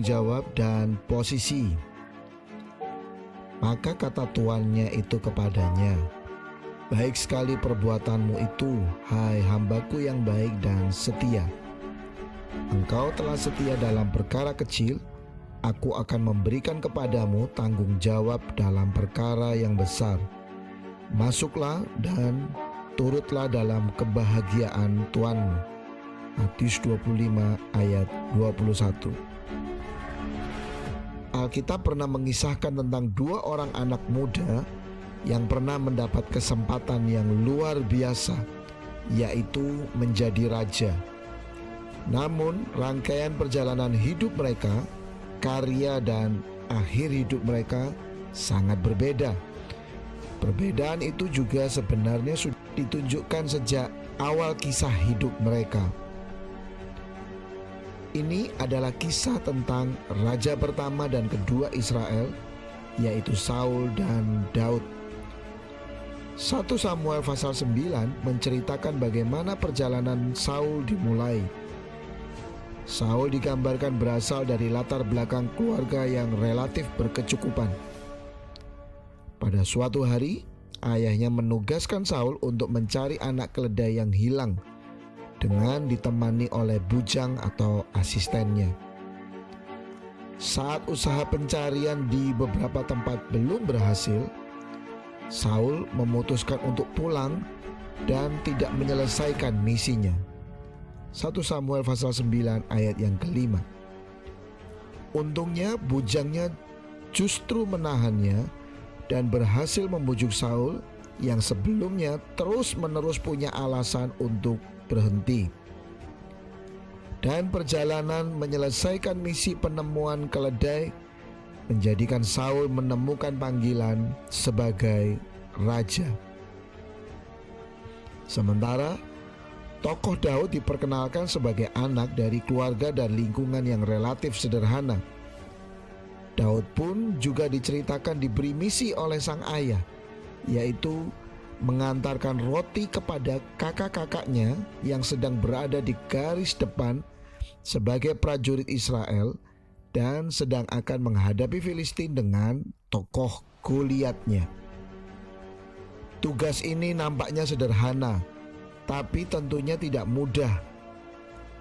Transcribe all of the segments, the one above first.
jawab dan posisi. Maka kata tuannya itu kepadanya, "Baik sekali perbuatanmu itu, hai hambaku yang baik dan setia. Engkau telah setia dalam perkara kecil, aku akan memberikan kepadamu tanggung jawab dalam perkara yang besar. Masuklah dan turutlah dalam kebahagiaan tuanmu." Matius 25 ayat 21. Alkitab pernah mengisahkan tentang dua orang anak muda yang pernah mendapat kesempatan yang luar biasa, yaitu menjadi raja. Namun rangkaian perjalanan hidup mereka, karya dan akhir hidup mereka sangat berbeda. Perbedaan itu juga sebenarnya sudah ditunjukkan sejak awal kisah hidup mereka. Ini adalah kisah tentang raja pertama dan kedua Israel, yaitu Saul dan Daud. 1 Samuel pasal 9 menceritakan bagaimana perjalanan Saul dimulai. Saul digambarkan berasal dari latar belakang keluarga yang relatif berkecukupan. Pada suatu hari, ayahnya menugaskan Saul untuk mencari anak keledai yang hilang dengan ditemani oleh bujang atau asistennya. Saat usaha pencarian di beberapa tempat belum berhasil, Saul memutuskan untuk pulang dan tidak menyelesaikan misinya. 1 Samuel pasal 9 ayat yang kelima. Untungnya bujangnya justru menahannya dan berhasil membujuk Saul yang sebelumnya terus-menerus punya alasan untuk berhenti. Dan perjalanan menyelesaikan misi penemuan keledai menjadikan Saul menemukan panggilan sebagai raja. Sementara tokoh Daud diperkenalkan sebagai anak dari keluarga dan lingkungan yang relatif sederhana. Daud pun juga diceritakan diberi misi oleh sang ayah, yaitu mengantarkan roti kepada kakak-kakaknya yang sedang berada di garis depan sebagai prajurit Israel dan sedang akan menghadapi Filistin dengan tokoh Goliatnya. Tugas ini nampaknya sederhana, tapi tentunya tidak mudah.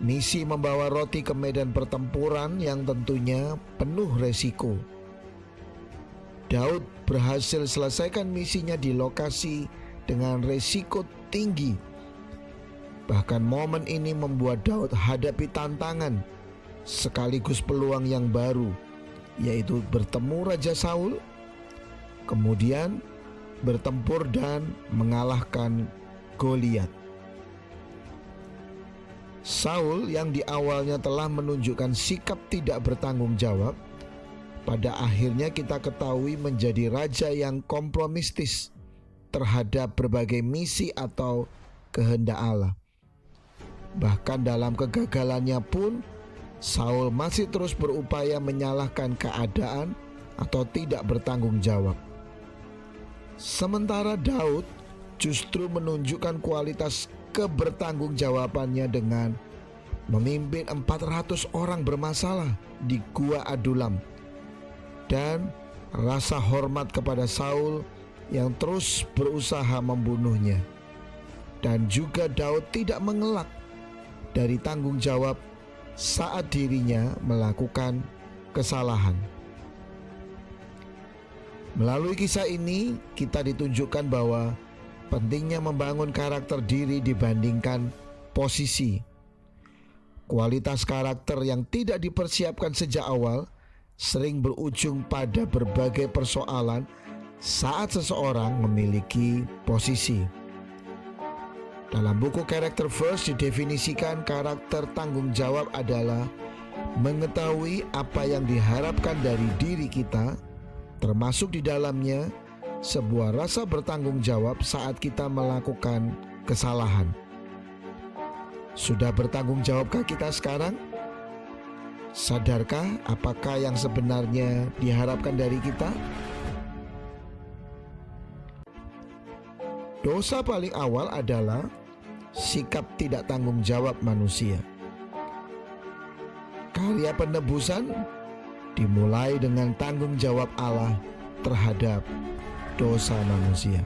Misi membawa roti ke medan pertempuran yang tentunya penuh resiko. Daud berhasil selesaikan misinya di lokasi dengan resiko tinggi. Bahkan momen ini membuat Daud hadapi tantangan sekaligus peluang yang baru, yaitu bertemu Raja Saul, kemudian bertempur dan mengalahkan Goliat. Saul yang di awalnya telah menunjukkan sikap tidak bertanggung jawab, pada akhirnya kita ketahui menjadi raja yang kompromistis terhadap berbagai misi atau kehendak Allah. Bahkan dalam kegagalannya pun, Saul masih terus berupaya menyalahkan keadaan atau tidak bertanggung jawab. Sementara Daud justru menunjukkan kualitas kebertanggungjawabannya dengan memimpin 400 orang bermasalah di Gua Adulam, dan rasa hormat kepada Saul yang terus berusaha membunuhnya. Dan juga Daud tidak mengelak dari tanggung jawab saat dirinya melakukan kesalahan. Melalui kisah ini kita ditunjukkan bahwa pentingnya membangun karakter diri dibandingkan posisi. Kualitas karakter yang tidak dipersiapkan sejak awal sering berujung pada berbagai persoalan saat seseorang memiliki posisi. Dalam buku Character First didefinisikan karakter tanggung jawab adalah mengetahui apa yang diharapkan dari diri kita, termasuk di dalamnya sebuah rasa bertanggung jawab saat kita melakukan kesalahan. Sudah bertanggung jawabkah kita sekarang? Sadarkah apakah yang sebenarnya diharapkan dari kita? Dosa paling awal adalah sikap tidak tanggung jawab manusia. Karya penebusan dimulai dengan tanggung jawab Allah terhadap dosa manusia.